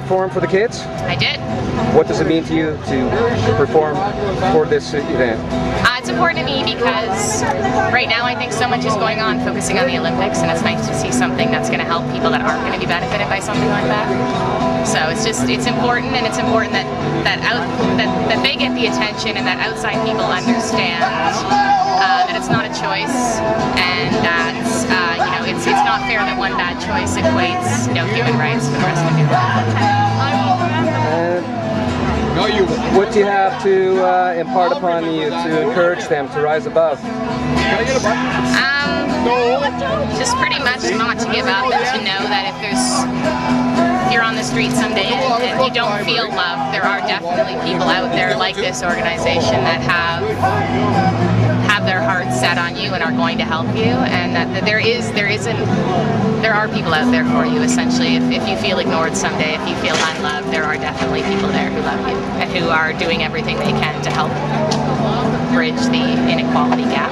perform for the kids? I did. What does it mean to you to perform for this event? It's important to me because right now I think so much is going on focusing on the Olympics, and it's nice to see something that's going to help people that aren't going to be benefited by something like that. So it's important, and it's important that they get the attention and that outside people understand that it's not a choice, and that it's not fair that one bad choice equates human rights for the rest of your life. What do you have to impart upon the youth to encourage them to rise above? Just pretty much not to give up, and to know that if you're on the street someday and you don't feel loved, there are definitely people out there like this organization that have their hearts set on you and are going to help you, and that there are people out there for you. Essentially, if you feel ignored someday, if you feel unloved, there are definitely people there who love you and who are doing everything they can to help bridge the inequality gap.